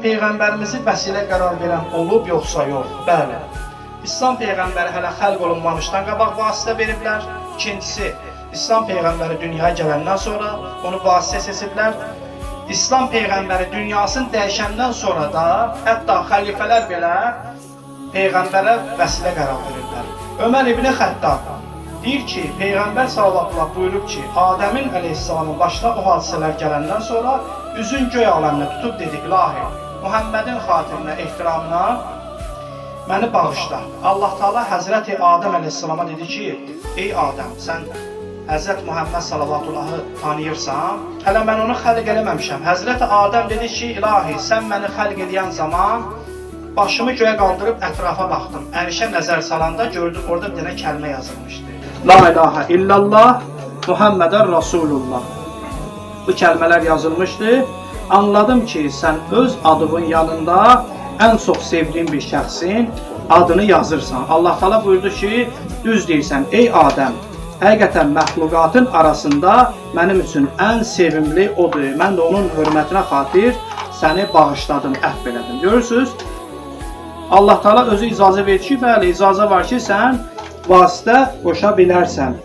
Peyğəmbərimizi vəsilə qərar verən olub, yoxsa yox? Bəli. İslam Peyğəmbəri hələ xəlq olunmamışdan qabaq vasitə veriblər. İkincisi, İslam Peyğəmbəri dünyaya gələndən sonra onu vasitə seçiblər. İslam Peyğəmbəri dünyasını dəyişəndən sonra da hətta xəlifələr belə Peyğəmbərə vəsilə qərar verirlər. Ömər İbn Xəttab deyir ki, Peyğəmbər sallallahu buyurub ki, Adəmin əleyhissalamın başına o hadisələr gələndən sonra üzün göy aləminə tutub dedi, İlahi, Muhammedin xatirinə, ehtiramına məni bağışla. Allah Teala Həzrəti Adəm əleyhissalama dedi ki, ey Adəm, sən Həzrət Muhammed sallallahu tanıyırsan, hələ mən onu xəlq eləməmişəm. Həzrəti Adəm dedi ki, İlahi, sən məni xəlq edən zaman başımı göyə qaldırıb ətrafa baxdım. Ərişə nəzər salanda gördüm, orada bir dənə kəlmə yazılmışdı. La ilahe illallah Muhammeden Rasulullah. Bu kəlmələr yazılmışdı. Anladım ki, sən öz adının yanında ən çox sevdiğin bir şəxsin adını yazırsan. Allah Teala buyurdu ki, düz deyirsən, ey Adəm, həqiqətən məxluqatın arasında mənim üçün ən sevimli odur. Mən də onun hörmətinə xatir səni bağışladım, əhv elədim. Görürsünüz? Allah Teala özü icazə verir ki, bəli, icazə var ki, sən vasitə qoşa bilərsən.